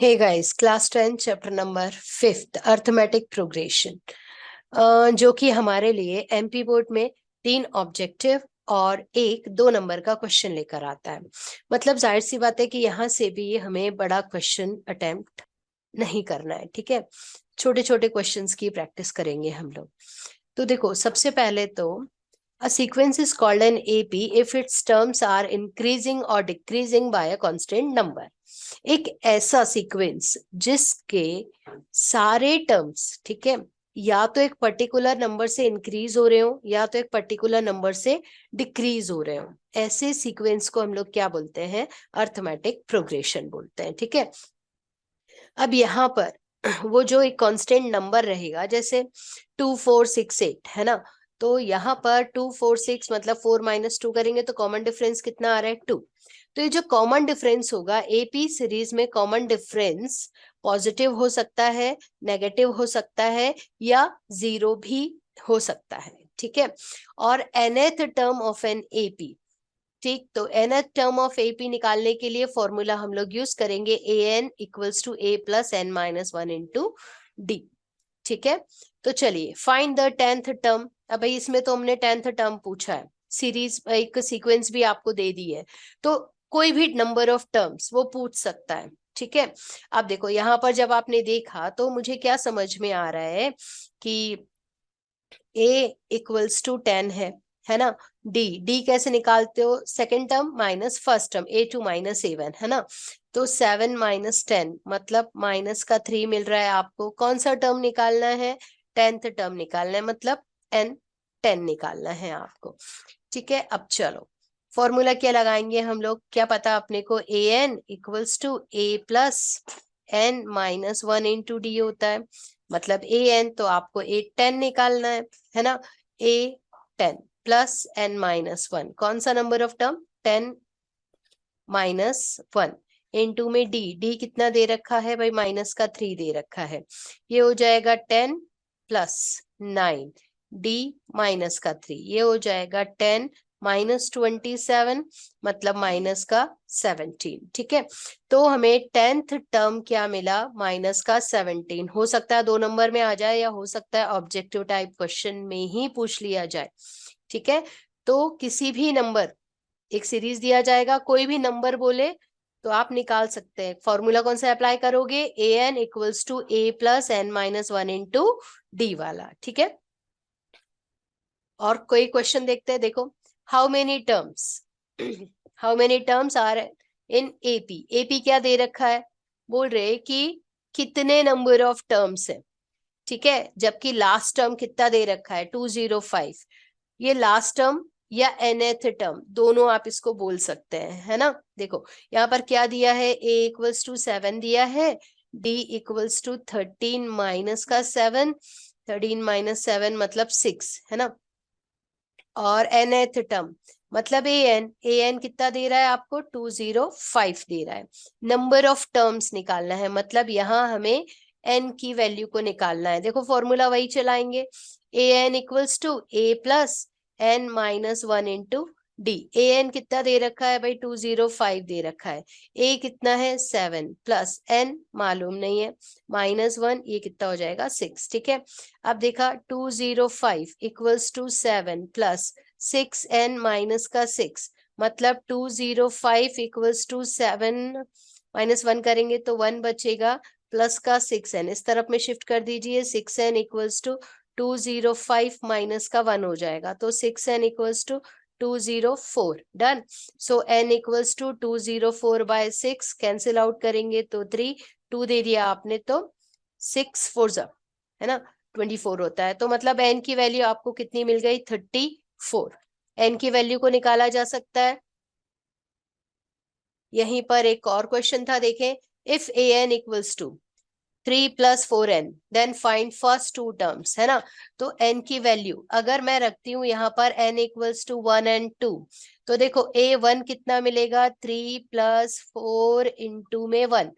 हे guys, class 10 chapter number 5 arithmetic progression, जो कि हमारे लिए एमपी बोर्ड में 3 ऑब्जेक्टिव और एक 2 नंबर का क्वेश्चन लेकर आता है। मतलब जाहिर सी बात है कि यहाँ से भी हमें बड़ा क्वेश्चन अटेम्प्ट नहीं करना है। ठीक है, छोटे छोटे क्वेश्चंस की प्रैक्टिस करेंगे हम लोग। तो देखो, सबसे पहले तो A sequence is called an AP if its terms are increasing or decreasing by a constant number. एक ऐसा सीक्वेंस जिसके सारे टर्म्स, ठीक है, या तो एक पर्टिकुलर नंबर से इंक्रीज हो रहे हो या तो एक पर्टिकुलर नंबर से डिक्रीज हो रहे हो, ऐसे सीक्वेंस को हम लोग क्या बोलते हैं? अर्थमेटिक प्रोग्रेशन बोलते हैं। ठीक है, अब यहाँ पर वो जो एक कांस्टेंट नंबर रहेगा, जैसे 2 4 6 8 है ना, तो यहाँ पर 2 4 6 मतलब 4 - 2 करेंगे तो कॉमन डिफरेंस कितना आ रहा है? 2। तो ये जो कॉमन डिफरेंस होगा एपी सीरीज में, कॉमन डिफरेंस पॉजिटिव हो सकता है, नेगेटिव हो सकता है या जीरो भी हो सकता है। ठीक है, और nth term of N AP, ठीक, तो nth टर्म ऑफ एपी निकालने के लिए फॉर्मूला हम लोग यूज करेंगे an equals to a plus n minus 1 into d. ठीक है, तो चलिए फाइंड द 10th टर्म। अब भाई इसमें तो हमने 10th टर्म पूछा है, सीरीज एक सीक्वेंस भी आपको दे दी है, तो कोई भी नंबर ऑफ टर्म्स वो पूछ सकता है। ठीक है, अब देखो यहाँ पर जब आपने देखा तो मुझे क्या समझ में आ रहा है कि a इक्वल्स टू 10 है ना। डी कैसे निकालते हो? Second term minus first term, a2 minus a1 है ना। तो 7 - 10 मतलब माइनस का 3 मिल रहा है आपको। कौन सा टर्म निकालना है? 10th टर्म निकालना है, मतलब n 10 निकालना है आपको। ठीक है, अब चलो फॉर्मूला क्या लगाएंगे हम लोग? क्या पता अपने को an equals to a plus n minus 1 into d होता है, मतलब an तो आपको a 10 निकालना है ना। a 10 प्लस n माइनस 1, कौन सा number of term? 10 minus 1 into में डी कितना दे रखा है भाई? माइनस का 3 दे रखा है। ये हो जाएगा 10 प्लस 9 डी माइनस का 3, ये हो जाएगा 10 माइनस 27 मतलब माइनस का 17। ठीक है, तो हमें 10th टर्म क्या मिला? माइनस का 17। हो सकता है 2 नंबर में आ जाए या हो सकता है ऑब्जेक्टिव टाइप क्वेश्चन में ही पूछ लिया जाए। ठीक है, तो किसी भी नंबर, एक सीरीज दिया जाएगा, कोई भी नंबर बोले तो आप निकाल सकते हैं। फॉर्मूला कौन सा अप्लाई करोगे? an equals to a plus n minus 1 into d वाला। ठीक है, और कोई क्वेश्चन देखते हैं। देखो, how many terms how many terms are in AP. AP क्या दे रखा है? बोल रहे कि कितने नंबर ऑफ टर्म्स है। ठीक है, जबकि लास्ट टर्म कितना दे रखा है? 205। ये लास्ट टर्म या nth टर्म दोनों आप इसको बोल सकते हैं, है ना। देखो यहाँ पर क्या दिया है? a इक्वल्स टू 7 दिया है, d इक्वल्स टू 13 माइनस का 7, 13 माइनस 7 मतलब 6 है ना। और nth टर्म मतलब an कितना दे रहा है आपको? 205 दे रहा है। नंबर ऑफ टर्म्स निकालना है, मतलब यहाँ हमें n की वैल्यू को निकालना है। देखो फॉर्मूला वही चलाएंगे, an equals to a plus n minus 1 into d. an कितना दे रखा है भाई? 205 दे रखा है। a कितना है? 7 प्लस n मालूम नहीं है, माइनस 1, ये कितना हो जाएगा? 6। ठीक है, अब देखा 205 equals to 7 plus 6n minus का 6 मतलब 205 इक्वल्स टू 7 माइनस 1 करेंगे तो 1 बचेगा, प्लस का 6n इस तरफ में शिफ्ट कर दीजिए। 6n इक्वल्स टू 205 माइनस का 1 हो जाएगा, तो 6n equals to 204। Done. So n equals to 204 by 6 cancel out करेंगे तो 3, 2 दे दिया आपने तो 6 4 है ना 24 होता है। तो मतलब n की वैल्यू आपको कितनी मिल गई? 34। n की वैल्यू को निकाला जा सकता है। यहीं पर एक और क्वेश्चन था, देखें, if an equals to 3 plus 4n then find first 2 terms, है ना। तो n की वैल्यू अगर मैं रखती हूँ यहाँ पर n इक्वल्स टू 1 and 2, तो देखो a1 कितना मिलेगा? 3 प्लस 4 इंटू में 1।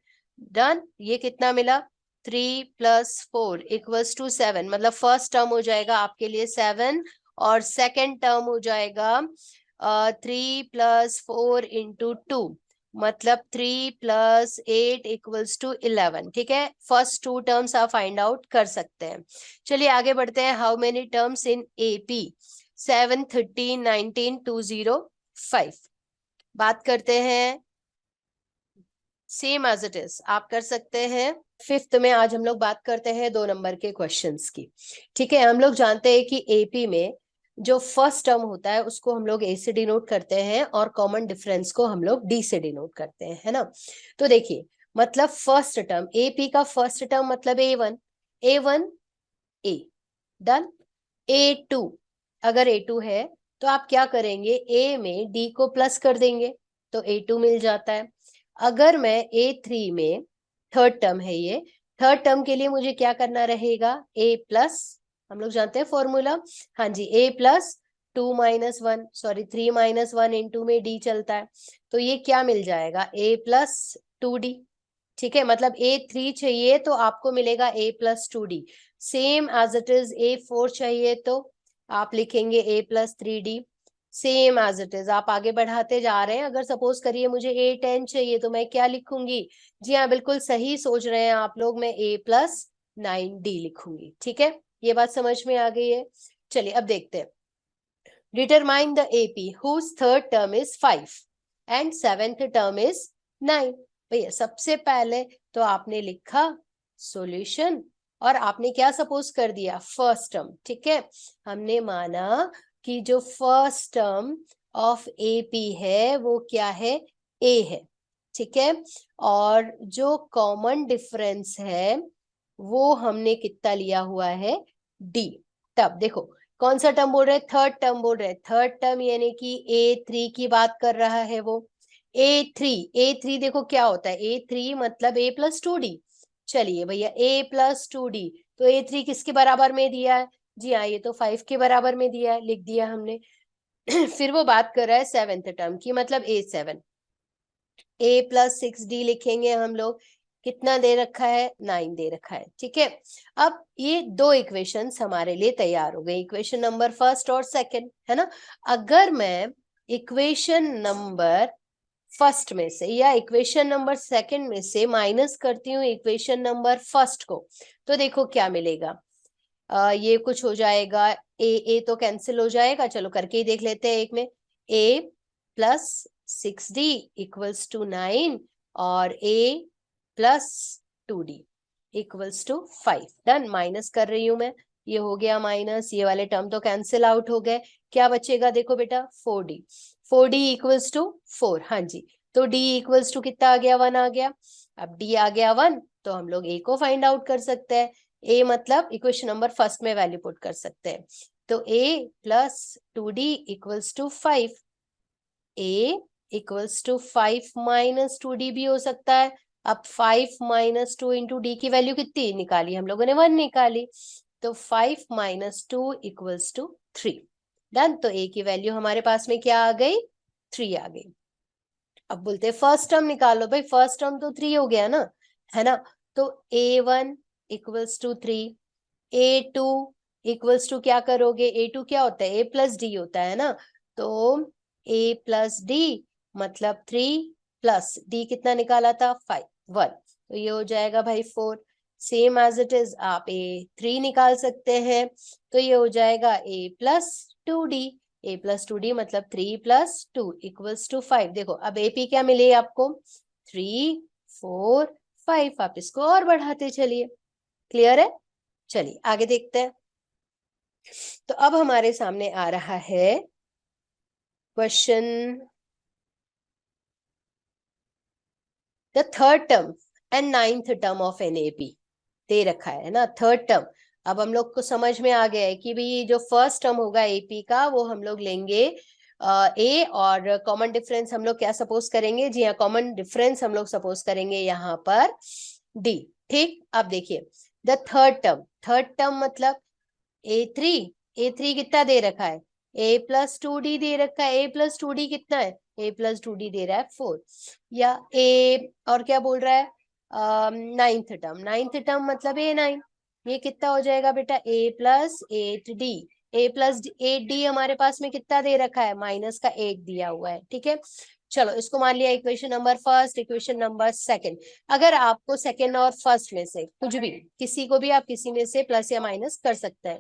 डन, ये कितना मिला? 3 प्लस 4 इक्वल्स टू 7, मतलब फर्स्ट टर्म हो जाएगा आपके लिए 7 और सेकेंड टर्म हो जाएगा 3 प्लस 4 इंटू 2। मतलब 3 + 8 = 11। ठीक है, फर्स्ट 2 टर्म्स आप फाइंड आउट कर सकते हैं। चलिए आगे बढ़ते हैं। How many terms in AP? 7, 13, 19, 205। बात करते हैं सेम एज इट इज, आप कर सकते हैं। फिफ्थ में आज हम लोग बात करते हैं 2 नंबर के क्वेश्चंस की। ठीक है, हम लोग जानते हैं कि AP में जो फर्स्ट टर्म होता है उसको हम लोग A से डिनोट करते हैं और कॉमन डिफरेंस को हम लोग D से डिनोट करते हैं, है ना। तो देखिए, मतलब फर्स्ट टर्म AP का फर्स्ट टर्म मतलब A1, A1 A done. A2, अगर A2 है तो आप क्या करेंगे, A में D को प्लस कर देंगे तो A2 मिल जाता है। अगर मैं A3 में, थर्ड टर्म है ये, थर्ड टर्म के लिए मुझे क्या करना रहेगा, A प्लस, हम लोग जानते हैं फॉर्मूला, हाँ जी, A प्लस 2 - 1, सॉरी 3 - 1 इंटू में D चलता है, तो ये क्या मिल जाएगा, A प्लस 2D। ठीक है, मतलब A3 चाहिए तो आपको मिलेगा A plus 2D। Same as it is A4 चाहिए तो आप लिखेंगे A plus 3D। Same as it is आप आगे बढ़ाते जा रहे हैं। अगर सपोज करिए मुझे A10 चाहिए तो मैं क्या लिखूंगी, जी हाँ बिल्कुल सही सोच रहे हैं आप लोग, मैं A प्लस 9D लिखूंगी। ठीक है, ये बात समझ में आ गई है। चलिए अब देखते हैं। Determine the AP whose third term is 5 and seventh term is 9। भैया सबसे पहले तो आपने लिखा सॉल्यूशन और आपने क्या सपोज कर दिया, फर्स्ट टर्म। ठीक है, हमने माना कि जो फर्स्ट टर्म ऑफ AP है वो क्या है, A है। ठीक है, और जो कॉमन डिफरेंस है वो हमने कितना लिया हुआ है, D। तब देखो कौन सा टर्म बोल रहे हैं, थर्ड टर्म बोल रहे हैं। थर्ड टर्म यानी कि A3 की बात कर रहा है वो। A3 देखो क्या होता है, A3 मतलब A प्लस 2D। चलिए भैया A प्लस 2D, तो A3 किसके बराबर में दिया है, जी हाँ ये तो 5 के बराबर में दिया है, लिख दिया हमने। फिर वो बात कर रहा है सेवेंथ टर्म की, मतलब A7, A प्लस 6D लिखेंगे हम लोग। कितना दे रखा है, 9 दे रखा है। ठीक है, अब ये दो इक्वेशंस हमारे लिए तैयार हो गए, इक्वेशन नंबर फर्स्ट और सेकंड, है ना। अगर मैं इक्वेशन नंबर फर्स्ट में से या इक्वेशन नंबर सेकंड में से माइनस करती हूँ इक्वेशन नंबर फर्स्ट को, तो देखो क्या मिलेगा। ये कुछ हो जाएगा, ए तो कैंसिल हो जाएगा, चलो करके ही देख लेते हैं एक में। A प्लस 6D = 9 और A plus 2D = 5। Done, minus कर रही हूं मैं, ये हो गया माइनस, ये वाले टर्म तो कैंसिल आउट हो गए। क्या बचेगा देखो बेटा, 4D, 4D = 4, हाँ जी। तो D = कितना आ गया, 1 आ गया। अब D आ गया 1 तो हम लोग A को फाइंड आउट कर सकते हैं। A मतलब इक्वेशन नंबर फर्स्ट में वैल्यू पुट कर सकते हैं, तो A plus 2D = 5। A = 5 - 2D भी हो सकता है। अब 5 - 2 इंटू D की वैल्यू कितनी निकाली हम लोगों ने, 1 निकाली, तो 5 - 2 = 3। डन, तो A की वैल्यू हमारे पास में क्या आ गई, 3 आ गई। अब बोलते हैं फर्स्ट टर्म निकालो, भाई फर्स्ट टर्म तो 3 हो गया ना, है ना। तो A1 = 3, A2 = क्या करोगे, A2 क्या होता है, A प्लस D होता है ना, तो A प्लस D मतलब 3 प्लस D कितना निकाला था, 5, 1, तो ये हो जाएगा भाई 4। सेम एज इट इज आप A3 निकाल सकते हैं, तो ये हो जाएगा A plus 2D, A plus 2D मतलब 3 प्लस 2 = 5। देखो अब AP क्या मिले आपको, 3, 4, 5, आप इसको और बढ़ाते चलिए। क्लियर है, चलिए आगे देखते हैं। तो अब हमारे सामने आ रहा है question, the third term and ninth term of an AP दे रखा है ना, थर्ड टर्म। अब हम लोग को समझ में आ गया है कि भाई जो फर्स्ट टर्म होगा AP का वो हम लोग लेंगे A, और कॉमन डिफरेंस हम लोग क्या सपोज करेंगे, जी हाँ कॉमन डिफरेंस हम लोग सपोज करेंगे यहाँ पर D। ठीक, अब देखिए द थर्ड टर्म मतलब A3 कितना दे रखा है, A प्लस 2D दे रखा है। A प्लस 2D कितना है, A प्लस 2D दे रहा है 4, या A, और क्या बोल रहा है, नाइन्थ टर्म मतलब A9, ये कितना हो जाएगा बेटा, A plus 8D। A plus 8D हमारे पास में कितना दे रखा है, माइनस का 8 दिया हुआ है। ठीक है, चलो इसको मान लिया equation number first, equation number second. अगर आपको सेकंड और फर्स्ट में से कुछ भी, किसी को भी आप किसी में से प्लस या माइनस कर सकते हैं।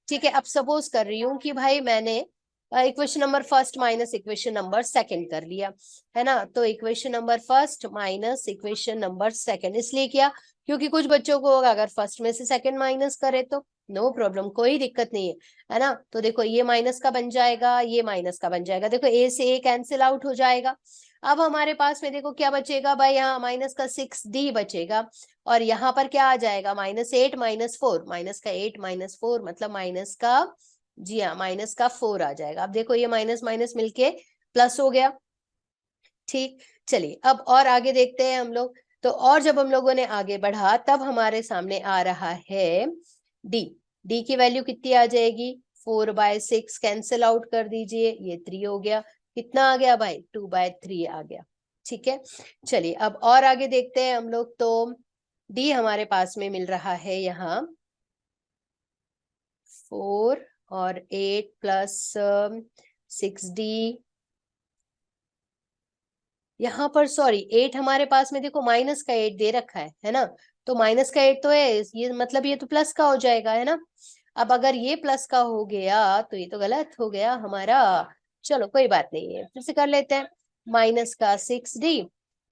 ठीक है, अब सपोज कर रही हूँ कि भाई मैंने equation number first minus equation number second कर लिया, है ना। तो equation number first minus equation number second, इसलिए किया क्योंकि कुछ बच्चों को अगर फर्स्ट में से सेकंड माइनस करे तो नो प्रॉब्लम, कोई दिक्कत नहीं है ना। तो देखो ये माइनस का बन जाएगा, ये माइनस का बन जाएगा, देखो ए से ए कैंसिल आउट हो जाएगा। अब हमारे पास में देखो क्या बचेगा भाई, यहाँ माइनस का 6d बचेगा, और यहाँ पर क्या आ जाएगा, -8 -4, माइनस का 8 -4 मतलब माइनस का, जी हाँ माइनस का 4 आ जाएगा। अब देखो ये माइनस माइनस मिलके प्लस हो गया। ठीक, चलिए अब और आगे देखते हैं हम लोग। तो और जब हम लोगों ने आगे बढ़ा तब हमारे सामने आ रहा है डी। डी की वैल्यू कितनी आ जाएगी, 4/6 कैंसिल आउट कर दीजिए, ये 3 हो गया। कितना आ गया भाई, 2/3 आ गया। ठीक है, चलिए अब और आगे देखते हैं हम लोग। तो डी हमारे पास में मिल रहा है यहाँ 4 और 8 प्लस 6d, यहाँ पर सॉरी 8 हमारे पास में देखो माइनस का 8 दे रखा है ना। तो माइनस का 8 तो है, ये मतलब ये तो प्लस का हो जाएगा, है ना। अब अगर ये प्लस का हो गया तो ये तो गलत हो गया हमारा। चलो कोई बात नहीं है, फिर से कर लेते हैं। माइनस का 6d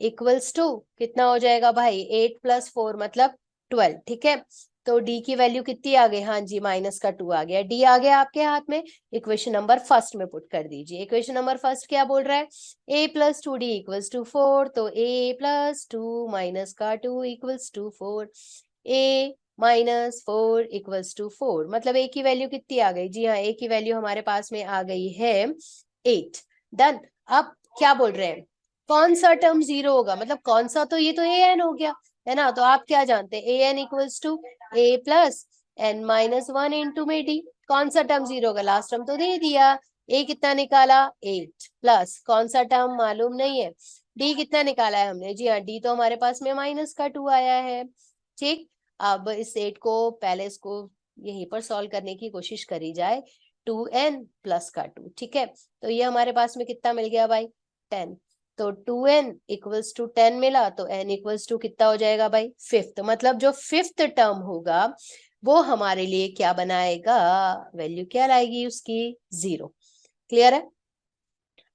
इक्वल्स टू कितना हो जाएगा भाई, 8 + 4 मतलब 12। ठीक है, तो डी की वैल्यू कितनी आ गई, हाँ जी माइनस का 2 आ गया। डी आ गया आपके हाथ में, इक्वेशन नंबर फर्स्ट में पुट कर दीजिए। इक्वेशन नंबर फर्स्ट क्या बोल रहा है, a + 2d = 4, तो a + 2 माइनस का 2 = 4, a - 4 = 4, मतलब a की वैल्यू कितनी आ गई, जी हाँ a की वैल्यू हमारे पास में आ गई है 8। डन। अब क्या बोल रहे हैं, कौन सा टर्म 0 होगा, मतलब कौन सा, तो ये तो an हो गया, है ना। तो आप क्या जानते हैं, an = a + n - 1 इंटू में d। कौन सा टर्म 0 होगा, लास्ट टर्म तो दे दिया। a कितना निकाला, 8 प्लस कौन सा टर्म मालूम नहीं है, d कितना निकाला है हमने, जी हाँ d तो हमारे पास में -2 आया है। ठीक, अब इस 8 को पहले इसको यहीं पर सॉल्व करने की कोशिश करी जाए, 2n + का 2। ठीक है, तो ये हमारे पास में कितना मिल गया भाई, 10। तो 2n = 10 मिला, तो n = कितना हो जाएगा भाई, 5th, मतलब जो 5th टर्म होगा वो हमारे लिए क्या बनाएगा, वैल्यू क्या लाएगी उसकी, 0। क्लियर है,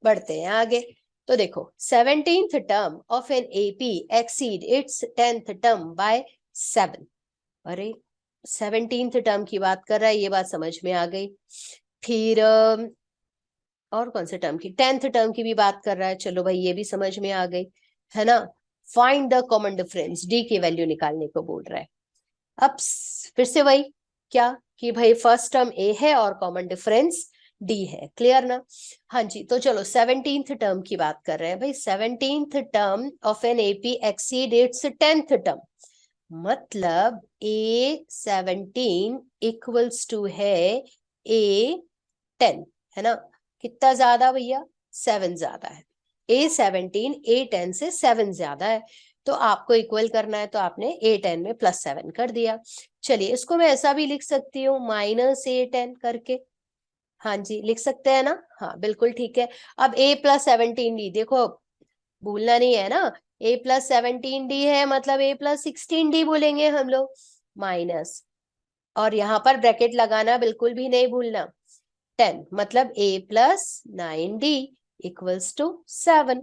बढ़ते हैं आगे। तो देखो 17th term of N AP exceed it's 10th term by 7। अरे 17th टर्म की बात कर रहा है, ये बात समझ में आ गई। फिर और कौन से टर्म की, 10th टर्म की भी बात कर रहा है, चलो भाई ये भी समझ में आ गई, है ना। Find the common difference, D की वैल्यू निकालने को बोल रहा है। अब फिर से वही क्या कि भाई फर्स्ट टर्म ए है और कॉमन डिफरेंस डी है, क्लियर ना। हाँ जी, तो चलो 17th टर्म की बात कर रहे हैं भाई। 17th term of N AP exceed it's 10th term, मतलब A17 = है A10, है ना। कितना ज्यादा भैया, 7 ज्यादा है। A17 A10 से 7 ज्यादा है, तो आपको इक्वल करना है, तो आपने A10 में +7 कर दिया। चलिए इसको मैं ऐसा भी लिख सकती हूँ -A10 करके, हाँ जी लिख सकते हैं ना, हाँ बिल्कुल ठीक है। अब A + 17D देखो, भूलना नहीं है ना, A + 17D है मतलब A + 16D बोलेंगे हम लोग, माइनस, और यहाँ पर ब्रैकेट लगाना बिल्कुल भी नहीं भूलना, 10 मतलब A + 9D = 7।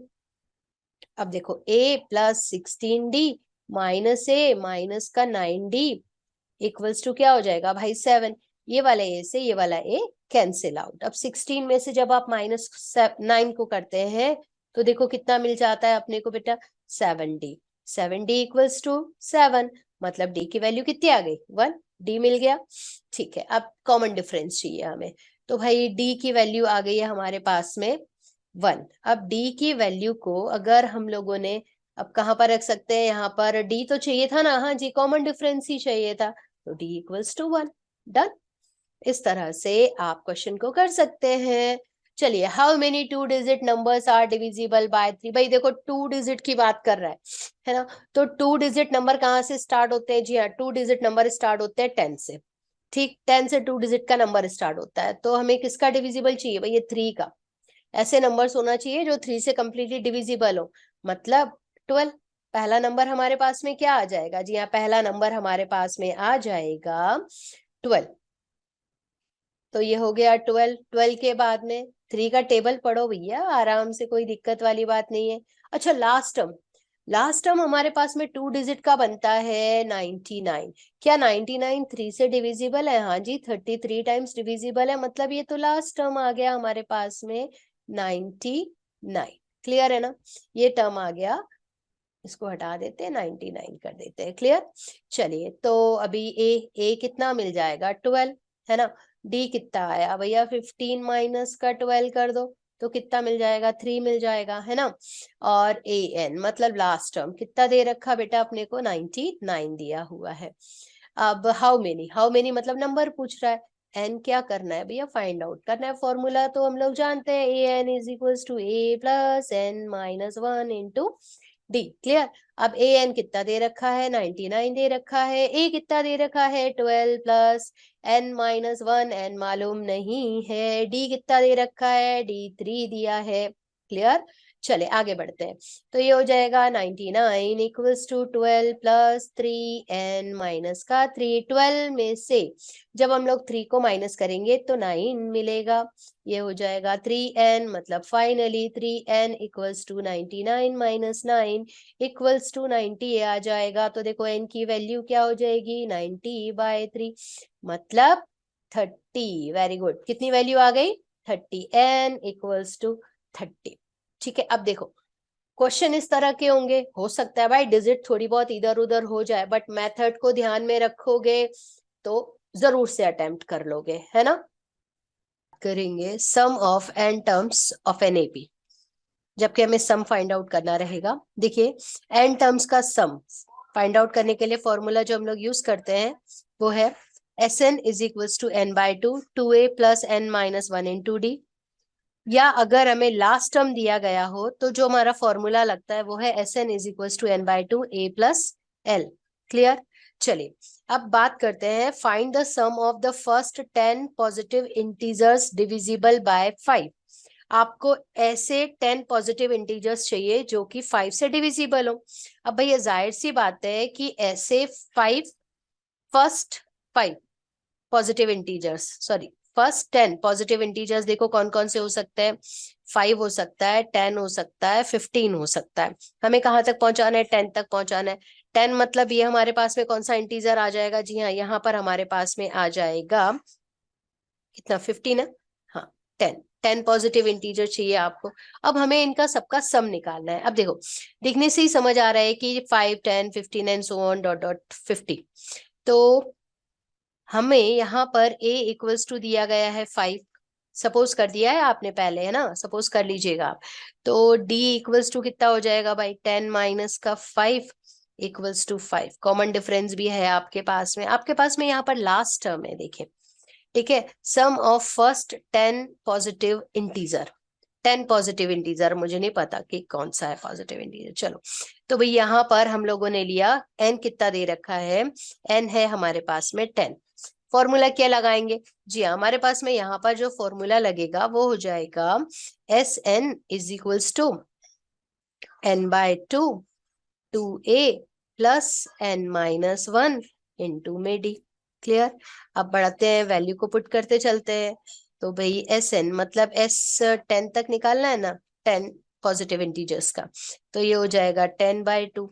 अब देखो A + 16D minus A minus का 9D = क्या हो जाएगा भाई, 7। ये वाला A से ये वाला A कैंसिल आउट। अब 16 में से जब आप -9 को करते हैं तो देखो कितना मिल जाता है अपने को बेटा, 7D। 7D = 7, मतलब D की वैल्यू कितनी आ गई, 1, D मिल गया। ठीक है, अब कॉमन डिफरेंस चाहिए हमें, तो भाई D की वैल्यू आ गई है हमारे पास में 1। अब D की वैल्यू को अगर हम लोगों ने अब कहाँ पर रख सकते हैं, यहाँ पर D तो चाहिए था ना, हाँ जी कॉमन डिफरेंस ही चाहिए था, तो D = 1। डन, इस तरह से आप क्वेश्चन को कर सकते हैं। चलिए, how many 2 digit numbers are divisible by 3, भाई देखो 2 डिजिट की बात कर रहा है ना। तो 2 डिजिट नंबर कहाँ से स्टार्ट होते हैं, जी हाँ 2 डिजिट नंबर स्टार्ट होते हैं 10 से। ठीक, 10 से 2 डिजिट का नंबर स्टार्ट होता है, तो हमें किसका डिविजिबल चाहिए भाई, ये 3 का, ऐसे नंबर्स होना चाहिए जो 3 से कंप्लीटली डिविजिबल हो, मतलब 12। पहला नंबर हमारे पास में क्या आ जाएगा जी? यहाँ पहला नंबर हमारे पास में आ जाएगा 12। तो ये हो गया 12। 12 के बाद में 3 का टेबल पढ़ो भैया आराम से, कोई दिक्कत वाली बात नहीं है। अच्छा, लास्ट टर्म, लास्ट टर्म हमारे पास में 2 डिजिट का बनता है 99। क्या 99 3 से डिविजिबल है? हाँ जी, 33 टाइम्स डिविजिबल है, मतलब ये तो लास्ट टर्म आ गया हमारे पास में 99। क्लियर है ना? ये टर्म आ गया, इसको हटा देते हैं, 99 कर देते हैं। क्लियर? चलिए, तो अभी ए कितना मिल जाएगा? 12, है ना? डी कितना आया भैया? 15 माइनस का 12 कर दो तो कितना मिल जाएगा? 3 मिल जाएगा, है ना? और ए एन मतलब लास्ट टर्म कितना दे रखा बेटा अपने को? 99 दिया हुआ है। अब हाउ मेनी मतलब नंबर पूछ रहा है। एन क्या करना है भैया? फाइंड आउट करना है। फॉर्मूला तो हम लोग जानते हैं, A N is equal to A plus N minus 1 into D. Clear? अब ए एन कितना दे रखा है? 99 दे रखा है। ए कितना दे रखा है? 12 प्लस एन माइनस 1, एन मालूम नहीं है। डी कितना दे रखा है? डी 3 दिया है। क्लियर? चले आगे बढ़ते हैं। तो ये हो जाएगा 99 equals to 12 plus 3 n minus का 3। 12 में से जब हम लोग 3 को माइनस करेंगे तो 9 मिलेगा। ये हो जाएगा 3n, मतलब finally 3n equals to 99 minus 9 equals to 90 आ जाएगा। तो देखो n की वैल्यू क्या हो जाएगी? 90/3 मतलब 30। वेरी गुड, कितनी वैल्यू आ गई? 30। n equals to 30। ठीक है, अब देखो क्वेश्चन इस तरह के होंगे, हो सकता है भाई डिजिट थोड़ी बहुत इधर उधर हो जाए, बट मेथड को ध्यान में रखोगे तो जरूर से अटेम्प्ट कर लोगे, है ना? करेंगे sum of N terms of N AP, जबकि हमें सम फाइंड आउट करना रहेगा। देखिए, एन टर्म्स का सम फाइंड आउट करने के लिए फॉर्मूला जो हम लोग यूज करते हैं वो है S n is equals to n by two, 2a plus N minus 1 into d. या अगर हमें लास्ट टर्म दिया गया हो तो जो हमारा फॉर्मूला लगता है वो है S n is equals to n by two A plus l. Clear? चलिए, अब बात करते हैं find the sum of the first 10 positive integers divisible by 5। आपको ऐसे 10 पॉजिटिव इंटीजर्स चाहिए जो कि 5 से डिविजिबल हो। अब भैया जाहिर सी बात है कि ऐसे 5 first 5 positive integers, sorry first 10 positive integers देखो कौन कौन से हो सकते हैं। 5 हो सकता है, 10 हो सकता है, 15 हो सकता है। हमें कहाँ तक पहुंचाना है? 10 तक पहुंचाना है। 10 मतलब ये हमारे पास में कौन सा इंटीजर आ जाएगा? जी हाँ, यहाँ पर हमारे पास में आ जाएगा कितना? 15 है। हाँ, 10 पॉजिटिव इंटीजर चाहिए आपको। अब हमें इनका सबका सम निकालना है। अब देखो, दिखने से ही समझ आ रहा है कि 5 10 15 and so on dot dot 50। तो हमें यहाँ पर a इक्वल्स टू दिया गया है 5, सपोज कर दिया है आपने पहले, है ना? सपोज कर लीजिएगा आप। तो d इक्वल्स टू कितना हो जाएगा भाई? 10 माइनस का 5 इक्वल्स टू 5। कॉमन डिफरेंस भी है आपके पास में, आपके पास में यहाँ पर लास्ट टर्म है, देखिए। ठीक है, sum of first 10 positive integer. 10 positive integer, मुझे नहीं पता कि कौन सा है पॉजिटिव इंटीजर। चलो, तो भाई यहाँ पर हम लोगों ने लिया n कितना दे रखा है? n है हमारे पास में 10। फॉर्मूला क्या लगाएंगे? जी हाँ, हमारे पास में यहाँ पर जो फॉर्मूला लगेगा वो हो जाएगा S n is equals to n by two 2a plus N minus 1 into में डी। क्लियर? अब बढ़ाते हैं, वैल्यू को पुट करते चलते हैं। तो भाई एस एन मतलब एस 10 तक निकालना है ना, 10 पॉजिटिव इंटीजर्स का। तो ये हो जाएगा 10 बाय टू,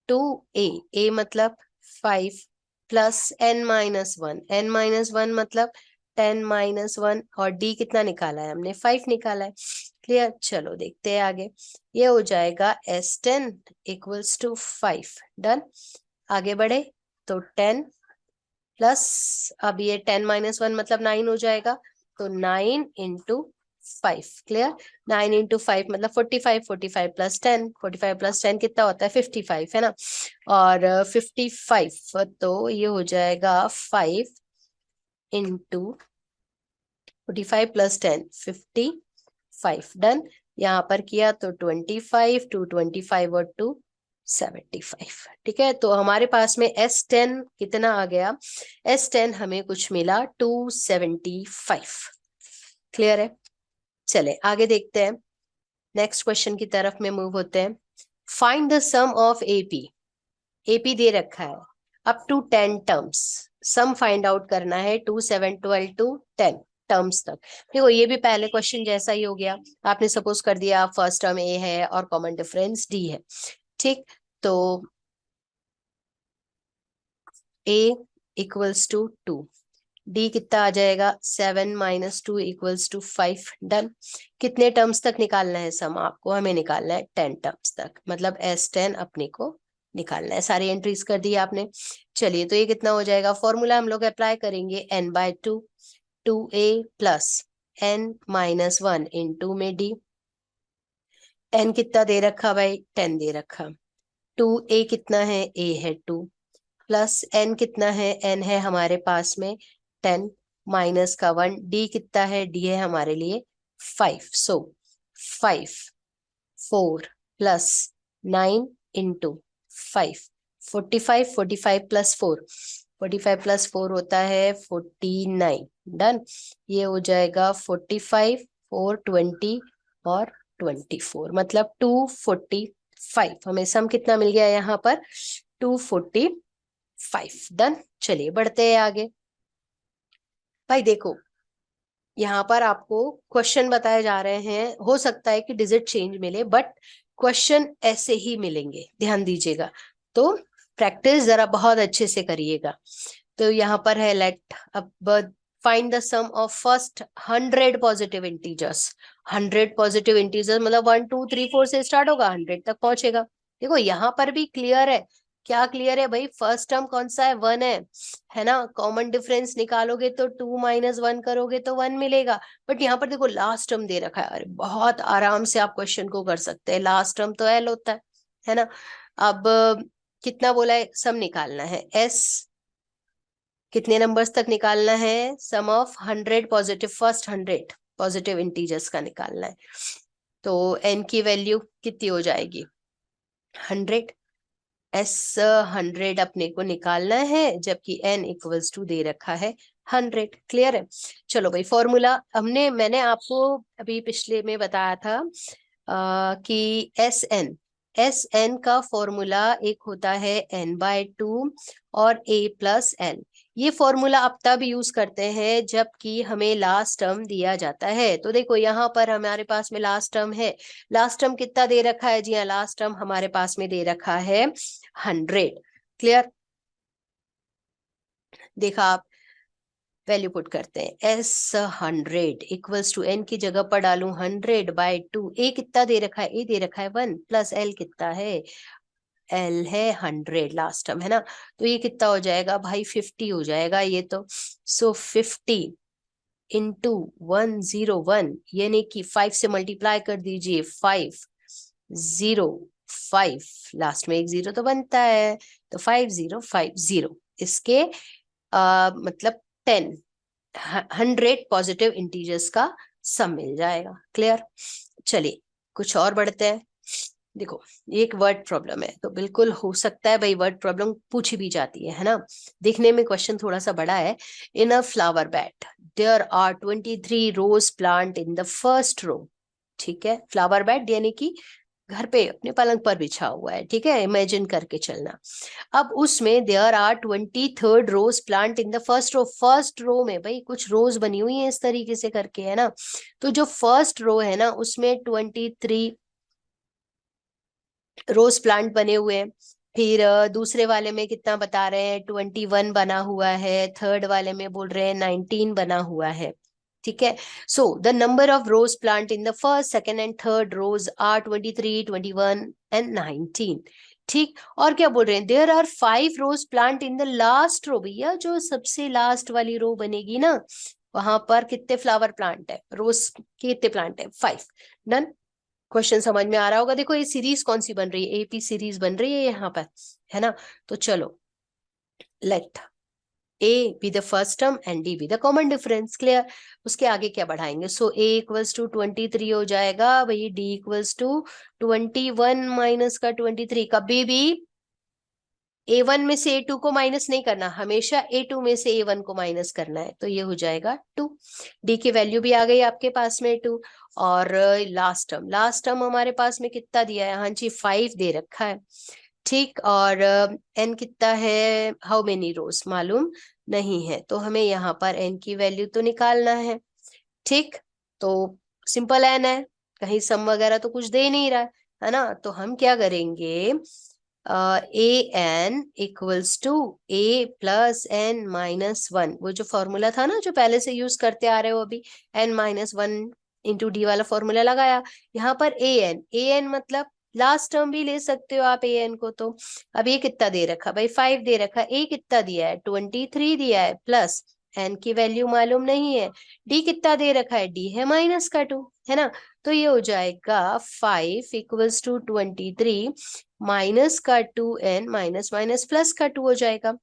2a मतलब 5 plus N minus 1, n minus 1 मतलब 10 माइनस 1, और डी कितना निकाला है हमने? 5 निकाला है। क्लियर? चलो देखते हैं आगे। ये हो जाएगा S10 इक्वल्स टू 5। डन। आगे बढ़े तो 10 प्लस, अब ये 10 माइनस 1 मतलब 9 हो जाएगा, तो 9 इंटू 5। क्लियर? 9 इंटू 5 मतलब 45, 45 प्लस 10, 45 प्लस 10 कितना होता है? 55, है ना? और 55 तो ये हो जाएगा 5 इंटू 45 प्लस 10 55। डन। यहाँ पर किया तो 25, 225 और 275। ठीक है, तो हमारे पास में S10 कितना आ गया? S10 हमें कुछ मिला 275। क्लियर है? चले आगे देखते हैं, नेक्स्ट क्वेश्चन की तरफ में मूव होते हैं। Find the sum of AP. AP दे रखा है up to 10 terms, sum find out करना है 2, 7, 12 टू 10 टर्म्स तक। देखो ये भी पहले क्वेश्चन जैसा ही हो गया, आपने सपोज कर दिया फर्स्ट टर्म ए है और कॉमन डिफरेंस डी है, ठीक। तो a इक्वल्स टू 2, डी कितना आ जाएगा 7 - 2 इक्वल्स टू 5। डन। कितने टर्म्स तक निकालना है सम आपको, हमें निकालना है 10 टर्म्स तक, मतलब S10 अपने को निकालना है। सारी एंट्रीज कर दी आपने। चलिए तो ये कितना हो जाएगा, फॉर्मूला हम लोग अप्लाई करेंगे n/2, 2a plus n-1 into में d। n कितना दे रखा भाई, 10 दे रखा। 2a कितना है, a है 2, प्लस n कितना है, n है हमारे पास में 10, माइनस का 1, d कितना है, d है हमारे लिए 5। सो 5, 4 प्लस 9 इंटू 5, 45, 45 प्लस 4, 45 प्लस 4 होता है 49। डन। ये हो जाएगा 45, 4, 20 और 24, मतलब 245। हमें सम कितना मिल गया यहाँ पर, 245। डन। चलिए बढ़ते हैं आगे। भाई देखो यहाँ पर आपको क्वेश्चन बताए जा रहे हैं, हो सकता है कि डिजिट चेंज मिले बट क्वेश्चन ऐसे ही मिलेंगे, ध्यान दीजिएगा। तो प्रैक्टिस जरा बहुत अच्छे से करिएगा। तो यहाँ पर है लेट अब find the sum of first 100 positive integers. 100 positive integers मतलब 1, 2, 3, 4 से स्टार्ट होगा, 100 तक पहुंचेगा। देखो यहाँ पर भी क्लियर है, क्या क्लियर है भाई, फर्स्ट टर्म कौन सा है, 1 है ना। कॉमन डिफरेंस निकालोगे तो 2 - 1 करोगे तो 1 मिलेगा। बट यहाँ पर देखो लास्ट टर्म दे रखा है, अरे बहुत आराम से आप क्वेश्चन को कर सकते हैं, लास्ट टर्म तो एल होता है ना। अब कितना बोला है, सम निकालना है एस, कितने नंबर्स तक निकालना है, sum of 100 positive, first 100 positive integers का निकालना है। तो एन की वैल्यू कितनी हो जाएगी, 100। S100 अपने को निकालना है, जबकि n इक्वल्स टू दे रखा है 100। क्लियर है। चलो भाई फॉर्मूला मैंने आपको अभी पिछले में बताया था कि एस एन का फॉर्मूला एक होता है n/2 और a+n। ये फॉर्मूला आप तब यूज करते हैं जबकि हमें लास्ट टर्म दिया जाता है। तो देखो यहाँ पर हमारे पास में लास्ट टर्म है, लास्ट टर्म कितना दे रखा है, जी हाँ लास्ट टर्म हमारे पास में दे रखा है 100। क्लियर। देखा आप, वैल्यू पुट करते हैं S100 इक्वल्स टू n की जगह पर डालूं 100/2, a कितना दे रखा है, a दे रखा है 1, प्लस l कितना है, l है 100, लास्ट टर्म है ना। तो ये कितना हो जाएगा भाई, 50 हो जाएगा ये तो। सो 50 इंटू 101, यानी कि 5 से मल्टीप्लाई कर दीजिए, 505, लास्ट में एक 0 तो बनता है, तो 5050 इसके मतलब 100 पॉजिटिव इंटीजर्स का सम मिल जाएगा। क्लियर। चलिए कुछ और बढ़ते हैं। देखो ये एक वर्ड प्रॉब्लम है, तो बिल्कुल हो सकता है भाई वर्ड प्रॉब्लम पूछी भी जाती है ना। देखने में क्वेश्चन थोड़ा सा बड़ा है। In a flower bed there are 23 rose plant in the first row. ठीक है, फ्लावर बेड यानी कि घर पे अपने पलंग पर बिछा हुआ है, ठीक है, इमेजिन करके चलना। अब उसमें there are 23rd rose plant in the first row. First row में भाई कुछ रोज बनी हुई है इस तरीके से करके, है ना। तो जो फर्स्ट रो है ना उसमें 23 रोज प्लांट बने हुए हैं। फिर दूसरे वाले में कितना बता रहे हैं, 21 बना हुआ है। थर्ड वाले में बोल रहे हैं 19 बना हुआ है। ठीक है। So the number of rose plant in the first, second and third rows are 23, 21 and 19। ठीक। और क्या बोल रहे हैं, there are 5 rose plant in the last row. भैया जो सबसे लास्ट वाली रो बनेगी ना, वहां पर कितने फ्लावर प्लांट है, रोज के कितने प्लांट है, 5। डन। क्वेश्चन समझ में आ रहा होगा। देखो ये सीरीज कौन सी बन रही है, एपी सीरीज बन रही है यहाँ पर, है ना। तो चलो let A be the first term and d be the common difference. Clear. उसके आगे क्या बढ़ाएंगे, सो ए इक्वल्स टू 23 हो जाएगा भाई, डी इक्वल्स टू 21 माइनस का 23, कभी भी A1 में से A2 को माइनस नहीं करना, हमेशा A2 में से A1 को माइनस करना है, तो ये हो जाएगा 2। D की वैल्यू भी आ गई आपके पास में 2। और लास्ट टर्म हमारे पास में कितना दिया है, हाँ जी 5 दे रखा है, ठीक। और n कितना है, हाउ मेनी रोज मालूम नहीं है, तो हमें यहाँ पर n की वैल्यू तो निकालना है, ठीक। तो सिंपल n है, कहीं सम वगैरह तो कुछ दे नहीं रहा है ना, तो हम क्या करेंगे, an equals to a plus n minus 1, वो जो फॉर्मूला था ना जो पहले से यूज करते आ रहे हो अभी, n माइनस 1 इंटू डी वाला फॉर्मूला लगाया, यहाँ पर an मतलब लास्ट टर्म भी ले सकते हो आप an को। तो अब ये कितना दे रखा भाई, 5 दे रखा, a कितना दिया है 23 दिया है, प्लस n की वैल्यू मालूम नहीं है, d कितना दे रखा है, d है माइनस का 2, है ना। तो ये हो जाएगा 5 इक्वल्स टू 23 माइनस का 2n माइनस माइनस प्लस का 2 हो जाएगा।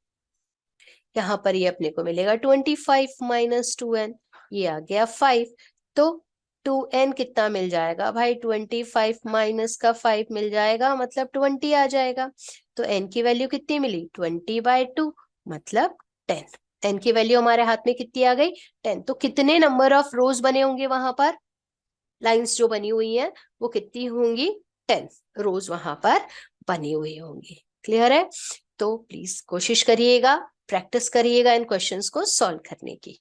यहाँ पर ये अपने को मिलेगा 25 माइनस 2n, ये आ गया 5। तो 2n कितना मिल जाएगा भाई, 25 माइनस का 5 मिल जाएगा, मतलब 20 आ जाएगा। तो n की वैल्यू कितनी मिली, 20/2 मतलब 10। n की वैल्यू हमारे हाथ में कितनी आ गई, 10। तो कितने नंबर ऑफ रोज बने होंगे वहां पर, लाइंस जो बनी हुई हैं वो कितनी होंगी, 10 रोज वहां पर बनी हुई होंगी। क्लियर है। तो प्लीज कोशिश करिएगा, प्रैक्टिस करिएगा इन क्वेश्चंस को सॉल्व करने की।